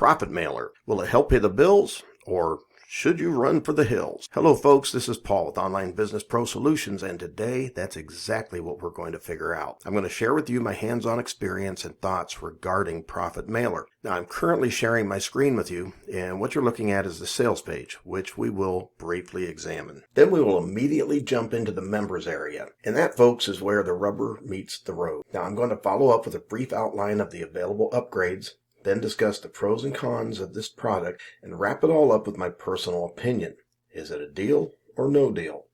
Profitmailrr. Will it help pay the bills, or should you run for the hills? Hello folks, this is Paul with Online Business Pro Solutions, and today that's exactly what we're going to figure out. I'm going to share with you my hands-on experience and thoughts regarding Profitmailrr. Now I'm currently sharing my screen with you, and what you're looking at is the sales page, which we will briefly examine. Then we will immediately jump into the members area, and that, folks, is where the rubber meets the road. Now I'm going to follow up with a brief outline of the available upgrades, then discuss the pros and cons of this product, and wrap it all up with my personal opinion. Is it a deal or no deal?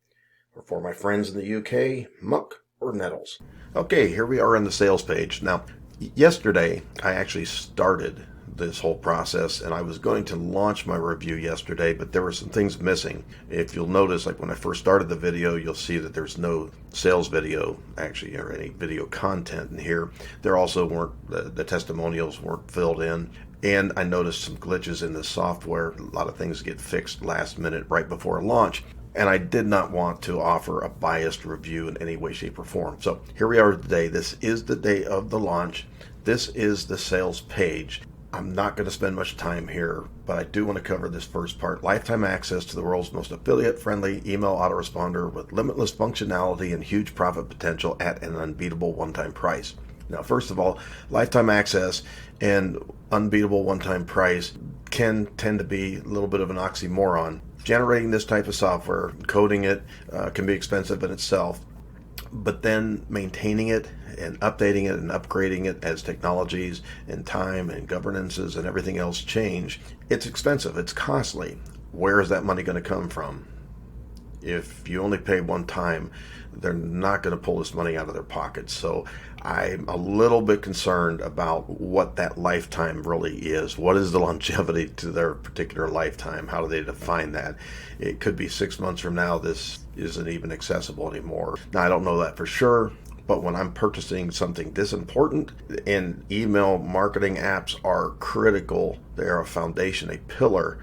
Or for my friends in the UK, muck or nettles? Okay, here we are on the sales page. Now, yesterday, I actually started this whole process, and I was going to launch my review yesterday, but there were some things missing. If you'll notice, like when I first started the video, you'll see that there's no sales video actually, or any video content in here. There also weren't, the testimonials weren't filled in, and I noticed some glitches in the software. A lot of things get fixed last minute right before launch, and I did not want to offer a biased review in any way, shape, or form. So here we are today. This is the day of the launch. This is the sales page. I'm not going to spend much time here, but I do want to cover this first part. Lifetime access to the world's most affiliate-friendly email autoresponder with limitless functionality and huge profit potential at an unbeatable one-time price. Now, first of all, lifetime access and unbeatable one-time price can tend to be a little bit of an oxymoron. Generating this type of software, coding it, can be expensive in itself, but then maintaining it and updating it and upgrading it as technologies and time and governances and everything else change, it's expensive, it's costly. Where is that money going to come from? If you only pay one time, they're not going to pull this money out of their pockets. So I'm a little bit concerned about what that lifetime really is. What is the longevity to their particular lifetime? How do they define that? It could be 6 months from now, this isn't even accessible anymore. Now, I don't know that for sure, but when I'm purchasing something this important, and email marketing apps are critical, they are a foundation, a pillar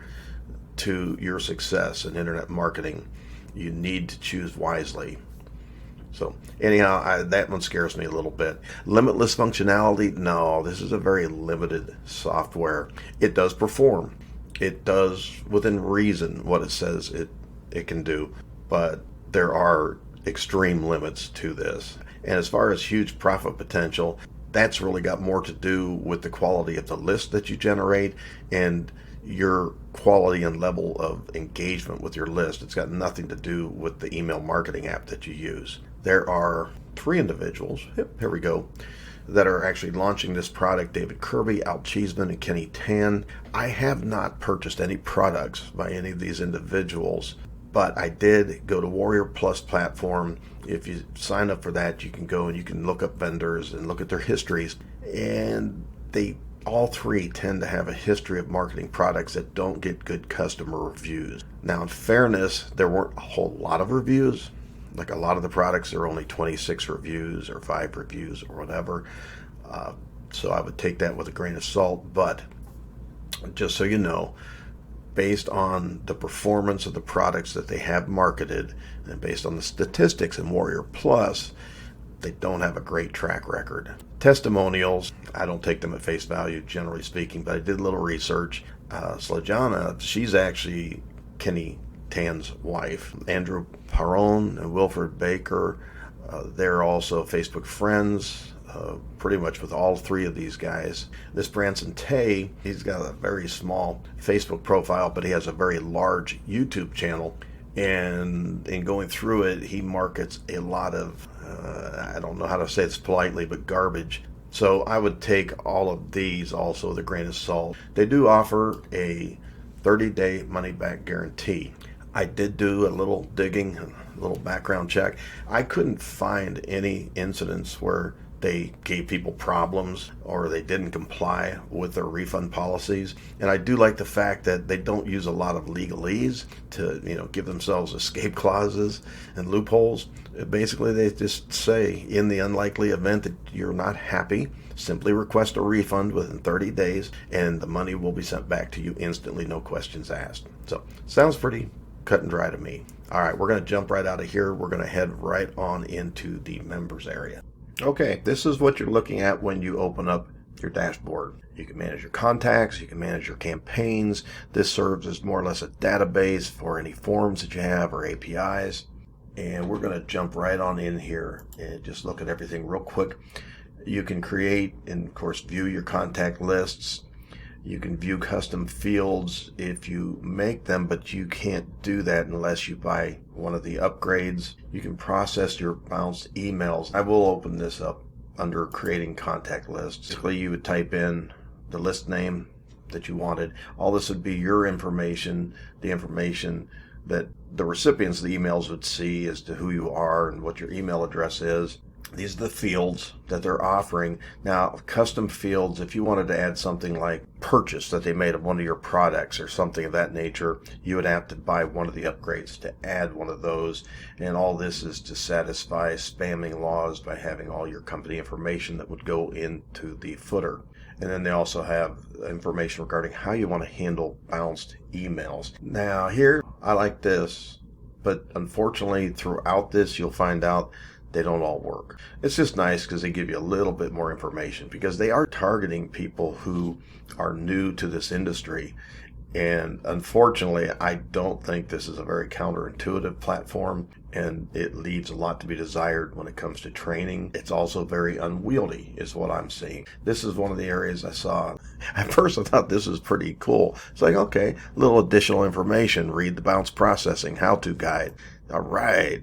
to your success in internet marketing, you need to choose wisely. So anyhow, that one scares me a little bit. Limitless functionality? No, this is a very limited software. It does perform. It does within reason what it says it can do, but there are extreme limits to this. And as far as huge profit potential, that's really got more to do with the quality of the list that you generate and your quality and level of engagement with your list. It's got nothing to do with the email marketing app that you use. There are 3 individuals, here we go, that are actually launching this product: David Kirby, Al Cheeseman, and Kenny Tan. I have not purchased any products by any of these individuals, but I did go to Warrior Plus platform. If you sign up for that, you can go and you can look up vendors and look at their histories, and they all 3 tend to have a history of marketing products that don't get good customer reviews. Now, in fairness, there weren't a whole lot of reviews. Like a lot of the products, there are only 26 reviews or 5 reviews or whatever. So I would take that with a grain of salt. But just so you know, based on the performance of the products that they have marketed and based on the statistics in Warrior Plus, they don't have a great track record. Testimonials, I don't take them at face value, generally speaking, but I did a little research. Slajana, she's actually Kenny Tan's wife. Andrew Perron and Wilfred Baker, they're also Facebook friends, pretty much with all 3 of these guys. This Branson Tay, he's got a very small Facebook profile, but he has a very large YouTube channel. And in going through it, he markets a lot of, I don't know how to say this politely, but garbage. So I would take all of these also with a grain of salt. They do offer a 30-day money-back guarantee. I did do a little digging, a little background check. I couldn't find any incidents where they gave people problems or they didn't comply with their refund policies. And I do like the fact that they don't use a lot of legalese to, give themselves escape clauses and loopholes. Basically, they just say, in the unlikely event that you're not happy, simply request a refund within 30 days and the money will be sent back to you instantly, no questions asked. So, sounds pretty cut and dry to me. All right, we're going to jump right out of here. We're going to head right on into the members area. Okay, this is what you're looking at when you open up your dashboard. You can manage your contacts, you can manage your campaigns. This serves as more or less a database for any forms that you have or APIs. And we're going to jump right on in here and just look at everything real quick. You can create and, of course, view your contact lists. You can view custom fields if you make them, but you can't do that unless you buy one of the upgrades. You can process your bounced emails. I will open this up under creating contact lists. Basically, you would type in the list name that you wanted. All this would be your information, the information that the recipients of the emails would see as to who you are and what your email address is. These are the fields that they're offering. Now, custom fields, if you wanted to add something like purchase that they made of one of your products or something of that nature, you would have to buy one of the upgrades to add one of those. And all this is to satisfy spamming laws by having all your company information that would go into the footer. And then they also have information regarding how you want to handle bounced emails. Now here, I like this, but unfortunately throughout this, you'll find out they don't all work. It's just nice because they give you a little bit more information because they are targeting people who are new to this industry. And unfortunately, I don't think this is a very counterintuitive platform, and it leaves a lot to be desired when it comes to training. It's also very unwieldy, is what I'm seeing. This is one of the areas I saw. At first, I thought this was pretty cool. It's like, okay, a little additional information. Read the bounce processing how-to guide. All right.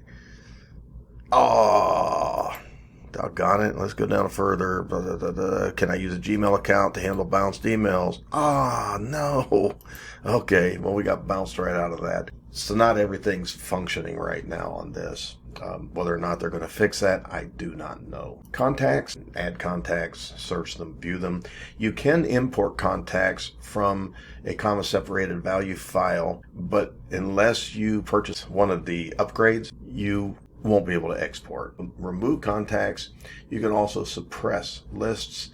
Oh, doggone it. Let's go down further. Blah, blah, blah, blah. Can I use a Gmail account to handle bounced emails? Ah, no. Okay, well, we got bounced right out of that. So not everything's functioning right now on this. Whether or not they're going to fix that, I do not know. Contacts, add contacts, search them, view them. You can import contacts from a comma-separated value file, but unless you purchase one of the upgrades, you won't be able to export. Remove contacts. You can also suppress lists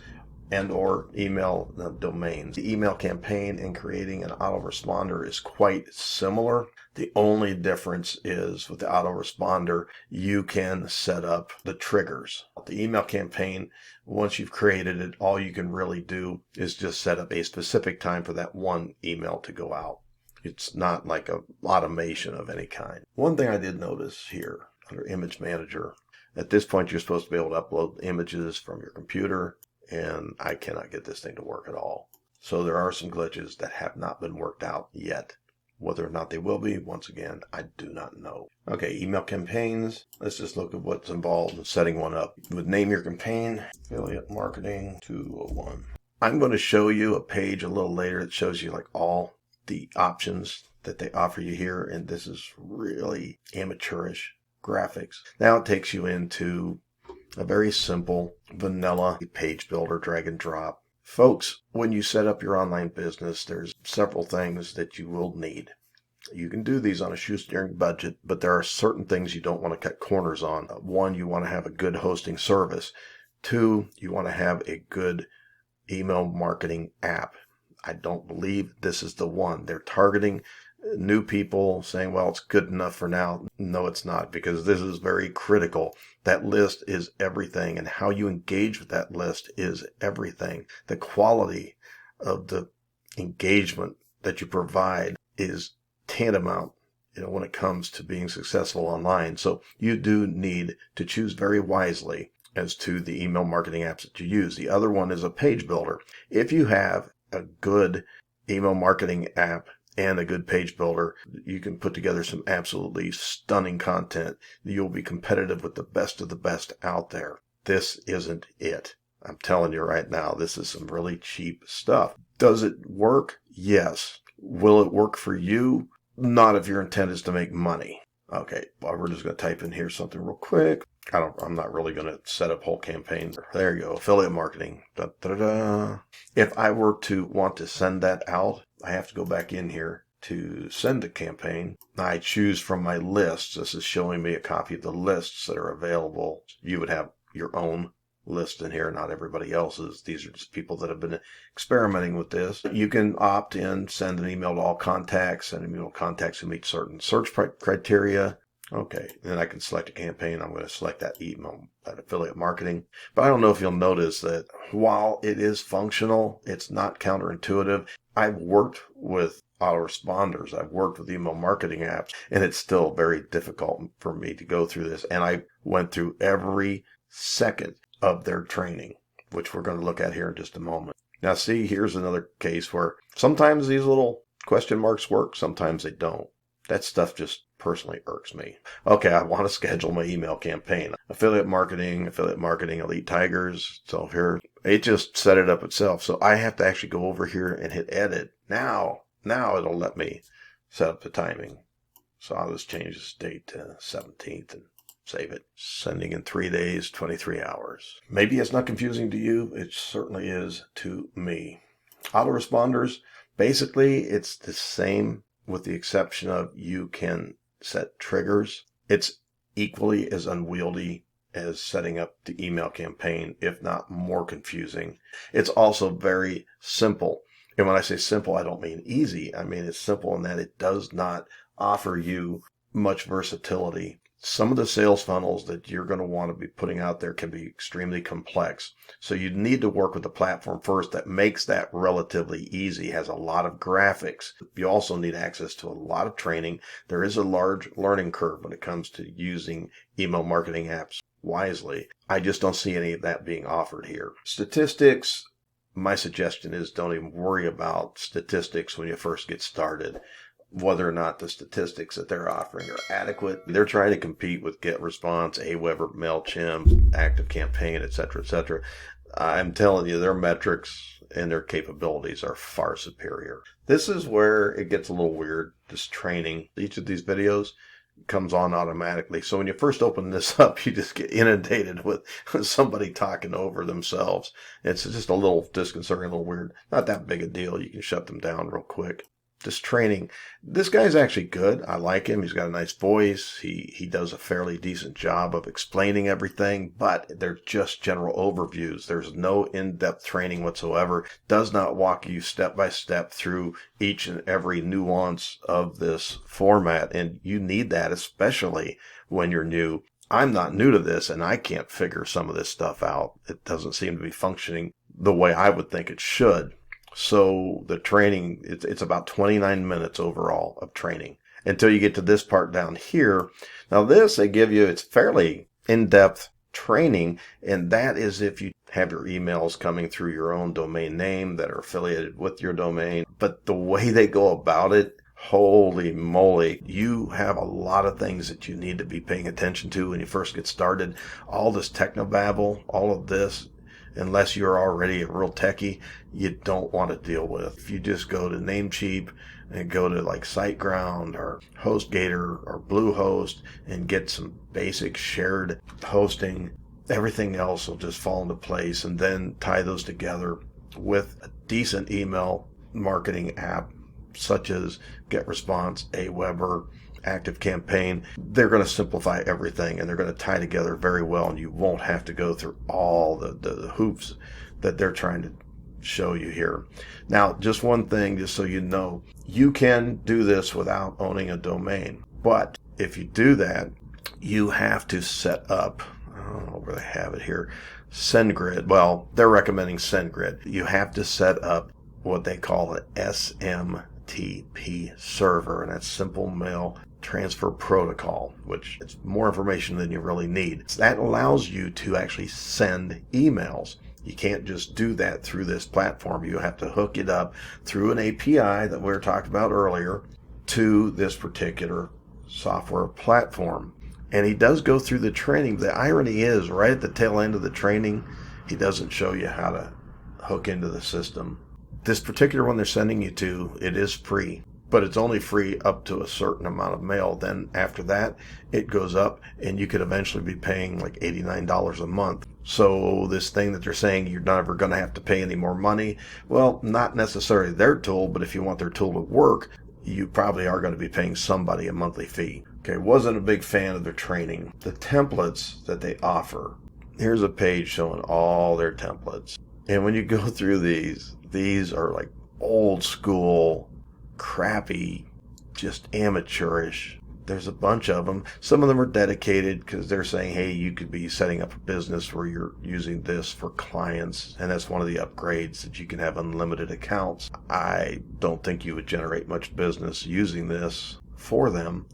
and or email domains. The email campaign and creating an autoresponder is quite similar. The only difference is with the autoresponder, you can set up the triggers. The email campaign, once you've created it, all you can really do is just set up a specific time for that one email to go out. It's not like a automation of any kind. One thing I did notice here, under Image Manager. At this point, you're supposed to be able to upload images from your computer, and I cannot get this thing to work at all. So there are some glitches that have not been worked out yet. Whether or not they will be, once again, I do not know. Okay, email campaigns. Let's just look at what's involved in setting one up. You would name your campaign, Affiliate Marketing 201. I'm going to show you a page a little later that shows you like all the options that they offer you here, and this is really amateurish graphics. Now it takes you into a very simple vanilla page builder, drag and drop. Folks, when you set up your online business, there's several things that you will need. You can do these on a shoestring budget, but there are certain things you don't want to cut corners on. One, you want to have a good hosting service. Two, you want to have a good email marketing app. I don't believe this is the one. They're targeting new people, saying, well, it's good enough for now. No, it's not, because this is very critical. That list is everything, and how you engage with that list is everything. The quality of the engagement that you provide is tantamount, when it comes to being successful online. So you do need to choose very wisely as to the email marketing apps that you use. The other one is a page builder. If you have a good email marketing app and a good page builder, you can put together some absolutely stunning content. You'll be competitive with the best of the best out there. This isn't it. I'm telling you right now, this is some really cheap stuff. Does it work? Yes. Will it work for you? Not if your intent is to make money. Okay, well, we're just going to type in here something real quick. I'm not really going to set up whole campaigns. There you go, affiliate marketing. Da, da, da. If I were to want to send that out, I have to go back in here to send a campaign. I choose from my lists. This is showing me a copy of the lists that are available. You would have your own list in here, not everybody else's. These are just people that have been experimenting with this. You can opt in, send an email to all contacts, send an email to contacts who meet certain search criteria. Okay, then I can select a campaign. I'm going to select that email, that affiliate marketing. But I don't know if you'll notice that while it is functional, it's not counterintuitive. I've worked with autoresponders. I've worked with email marketing apps, and it's still very difficult for me to go through this. And I went through every second of their training, which we're going to look at here in just a moment. Now, see, here's another case where sometimes these little question marks work, sometimes they don't. That stuff just personally irks me. Okay, I want to schedule my email campaign. Affiliate marketing, Elite Tigers. So here, it just set it up itself. So I have to actually go over here and hit edit. Now it'll let me set up the timing. So I'll just change this date to 17th and save it. Sending in 3 days, 23 hours. Maybe it's not confusing to you. It certainly is to me. Autoresponders, basically it's the same with the exception of you can set triggers. It's equally as unwieldy as setting up the email campaign, if not more confusing. It's also very simple. And when I say simple, I don't mean easy. I mean it's simple in that it does not offer you much versatility. Some of the sales funnels that you're going to want to be putting out there can be extremely complex. So you need to work with the platform first that makes that relatively easy, has a lot of graphics. You also need access to a lot of training. There is a large learning curve when it comes to using email marketing apps wisely. I just don't see any of that being offered here. Statistics, my suggestion is don't even worry about statistics when you first get started. Whether or not the statistics that they're offering are adequate. They're trying to compete with GetResponse, Aweber, MailChimp, ActiveCampaign, etc., etc. I'm telling you, their metrics and their capabilities are far superior. This is where it gets a little weird, this training. Each of these videos comes on automatically. So when you first open this up, you just get inundated with somebody talking over themselves. It's just a little disconcerting, a little weird. Not that big a deal. You can shut them down real quick. This training, this guy's actually good. I like him. He's got a nice voice. He does a fairly decent job of explaining everything, but they're just general overviews. There's no in-depth training whatsoever. Does not walk you step by step through each and every nuance of this format, and you need that, especially when you're new. I'm not new to this, and I can't figure some of this stuff out. It doesn't seem to be functioning the way I would think it should. So the training, it's about 29 minutes overall of training until you get to this part down here. Now this, they give you, it's fairly in-depth training, and that is if you have your emails coming through your own domain name that are affiliated with your domain. But the way they go about it, holy moly, you have a lot of things that you need to be paying attention to when you first get started. All this technobabble, all of this, unless you're already a real techie, you don't want to deal with. If you just go to Namecheap and go to like SiteGround or HostGator or Bluehost and get some basic shared hosting, everything else will just fall into place, and then tie those together with a decent email marketing app such as GetResponse, Aweber, ActiveCampaign. They're going to simplify everything, and they're going to tie together very well, and you won't have to go through all the hoops that they're trying to show you here. Now, just one thing, just so you know, you can do this without owning a domain, but if you do that, you have to set up, I don't know where they have it here, SendGrid. Well, they're recommending SendGrid. You have to set up what they call an SMTP server, and that's Simple Mail Transfer Protocol, which is more information than you really need. That allows you to actually send emails. You can't just do that through this platform. You have to hook it up through an API that we were talking about earlier to this particular software platform. And he does go through the training. The irony is, right at the tail end of the training, he doesn't show you how to hook into the system. This particular one they're sending you to, it is free, but it's only free up to a certain amount of mail. Then after that, it goes up, and you could eventually be paying like $89 a month. So this thing that they're saying you're never going to have to pay any more money, well, not necessarily their tool, but if you want their tool to work, you probably are going to be paying somebody a monthly fee. Okay, wasn't a big fan of their training. The templates that they offer, here's a page showing all their templates. And when you go through these are like old school, crappy, just amateurish There's a bunch of them. Some of them are dedicated because they're saying, hey, you could be setting up a business where you're using this for clients, and that's one of the upgrades, that you can have unlimited accounts. I don't think you would generate much business using this for them.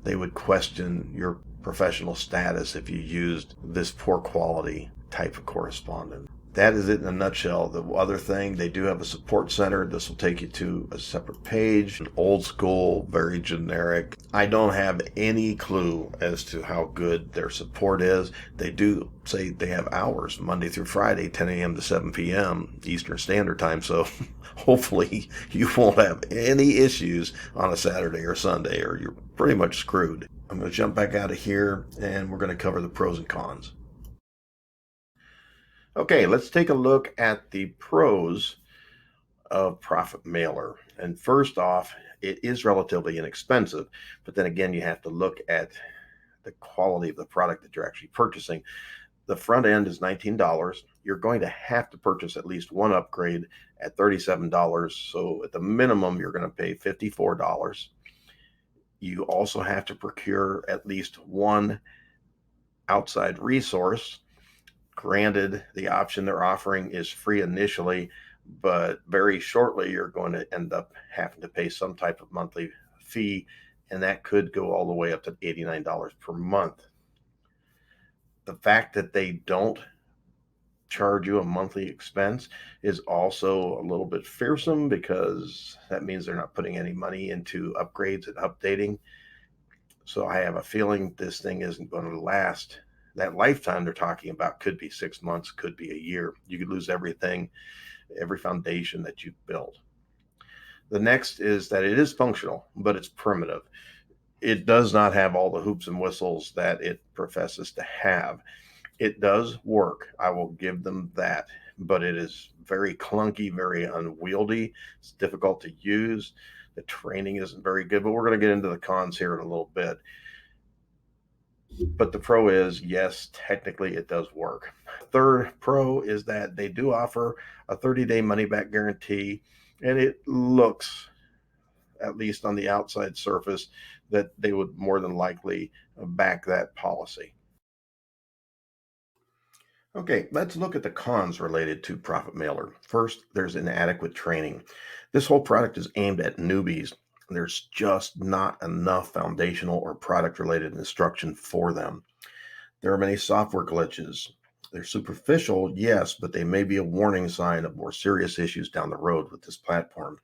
They would question your professional status if you used this poor quality type of correspondence. That is it in a nutshell. The other thing, they do have a support center. This will take you to a separate page. Old school, very generic. I don't have any clue as to how good their support is. They do say they have hours, Monday through Friday, 10 a.m. to 7 p.m. Eastern Standard Time. So hopefully you won't have any issues on a Saturday or Sunday, or you're pretty much screwed. I'm going to jump back out of here, and we're going to cover the pros and cons. Okay, let's take a look at the pros of Profitmailrr. And first off, it is relatively inexpensive, but then again, you have to look at the quality of the product that you're actually purchasing. The front end is $19. You're going to have to purchase at least one upgrade at $37. So at the minimum, you're going to pay $54. You also have to procure at least one outside resource. Granted, the option they're offering is free initially, but very shortly you're going to end up having to pay some type of monthly fee, and that could go all the way up to $89 per month. The fact that they don't charge you a monthly expense is also a little bit fearsome, because that means they're not putting any money into upgrades and updating. So I have a feeling this thing isn't going to last. That lifetime they're talking about could be 6 months, could be a year. You could lose everything, every foundation that you've built. The next is that it is functional, but it's primitive. It does not have all the hoops and whistles that it professes to have. It does work. I will give them that, but it is very clunky, very unwieldy. It's difficult to use. The training isn't very good, but we're going to get into the cons here in a little bit. But the pro is, yes, technically it does work. Third pro is that they do offer a 30-day money-back guarantee, and it looks, at least on the outside surface, that they would more than likely back that policy. Okay, let's look at the cons related to Profitmailrr. First, there's inadequate training. This whole product is aimed at newbies. There's just not enough foundational or product-related instruction for them. There are many software glitches. They're superficial, yes, but they may be a warning sign of more serious issues down the road with this platform.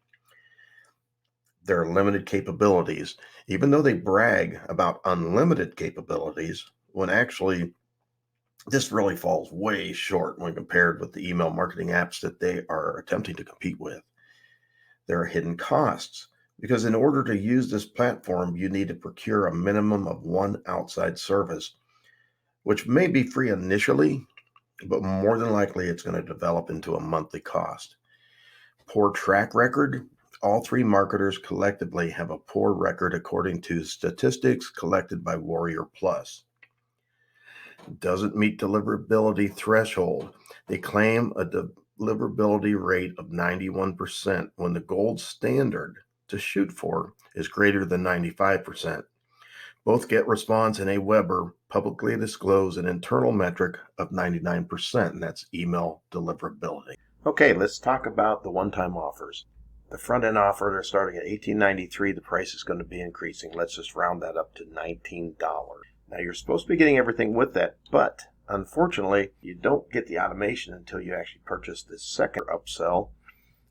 There are limited capabilities, even though they brag about unlimited capabilities, when actually this really falls way short when compared with the email marketing apps that they are attempting to compete with. There are hidden costs, because in order to use this platform, you need to procure a minimum of one outside service, which may be free initially, but more than likely it's going to develop into a monthly cost. Poor track record. All three marketers collectively have a poor record according to statistics collected by Warrior Plus. Doesn't meet deliverability threshold. They claim a deliverability rate of 91% when the gold standard to shoot for is greater than 95%. Both GetResponse and Aweber publicly disclose an internal metric of 99%, and that's email deliverability. Okay, let's talk about the one-time offers. The front-end offer, they're starting at $18.93. The price is going to be increasing. Let's just round that up to $19. Now, you're supposed to be getting everything with that, but unfortunately, you don't get the automation until you actually purchase the second upsell.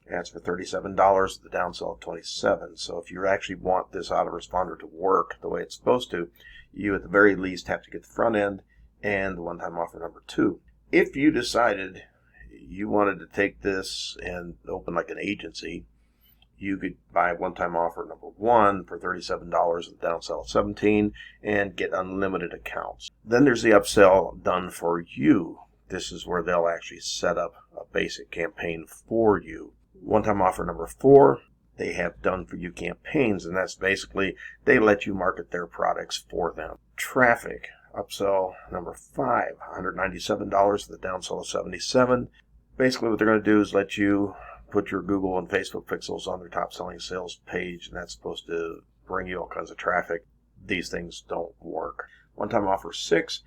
That's for $37, the downsell of $27. So if you actually want this autoresponder to work the way it's supposed to, you at the very least have to get the front end and the one-time offer number 2. If you decided you wanted to take this and open like an agency, you could buy one-time offer number 1 for $37, the downsell of $17, and get unlimited accounts. Then there's the upsell done for you. This is where they'll actually set up a basic campaign for you. One-time offer number 4, they have done for you campaigns, and that's basically they let you market their products for them. Traffic, upsell number 5, $197, the downsell of $77. Basically what they're going to do is let you put your Google and Facebook pixels on their top selling sales page, and that's supposed to bring you all kinds of traffic. these things don't work. One-time offer 6,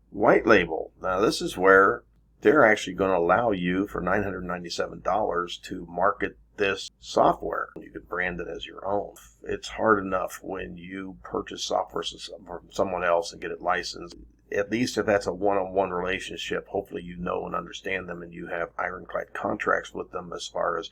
white label. Now this is where they're actually going to allow you for $997 to market this software. You could brand it as your own. It's hard enough when you purchase software from someone else and get it licensed. At least if that's a one-on-one relationship, hopefully you know and understand them and you have ironclad contracts with them as far as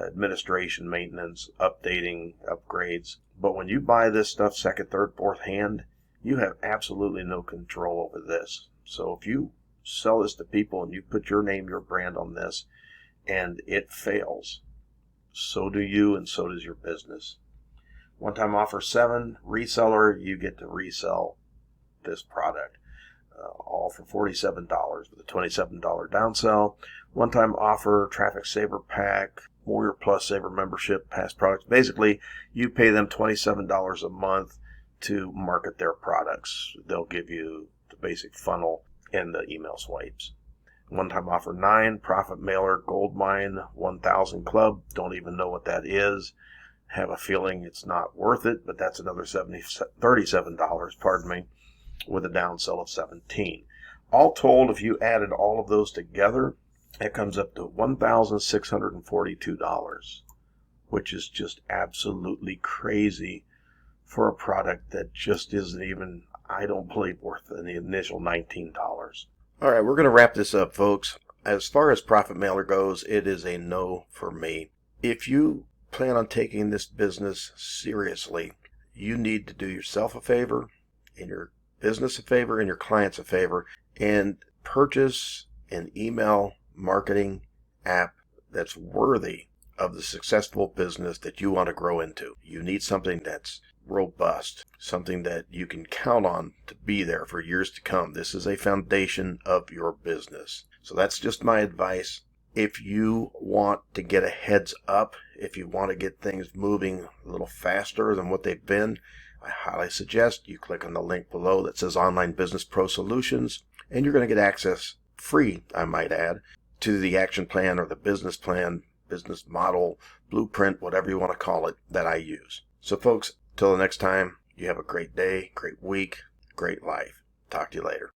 administration, maintenance, updating, upgrades. But when you buy this stuff second, third, fourth hand, you have absolutely no control over this. So if you sell this to people and you put your name, your brand on this, and it fails, so do you and so does your business. One-time offer 7, reseller, you get to resell this product. All for $47 with a $27 downsell. One-time offer, Traffic Saver Pack, Warrior Plus Saver membership, past products. Basically, you pay them $27 a month to market their products. They'll give you the basic funnel and the email swipes. One-time offer 9, Profitmailrr Goldmine 1000 Club. Don't even know what that is. Have a feeling it's not worth it, but that's another $37, pardon me, with a downsell of 17. All told, if you added all of those together, it comes up to $1,642, which is just absolutely crazy for a product that just isn't even, I don't believe, worth the initial $19. All right, we're going to wrap this up, folks. As far as Profitmailrr goes, it is a no for me. If you plan on taking this business seriously, you need to do yourself a favor and your business a favor and your clients a favor and purchase an email marketing app that's worthy of the successful business that you want to grow into. You need something that's robust, something that you can count on to be there for years to come. This is a foundation of your business. So that's just my advice. If you want to get a heads up, if you want to get things moving a little faster than what they've been, I highly suggest you click on the link below that says Online Business Pro Solutions, and you're going to get access, free I might add, to the action plan or the business plan, business model, blueprint, whatever you want to call it, that I use. So folks, till the next time, you have a great day, great week, great life. Talk to you later.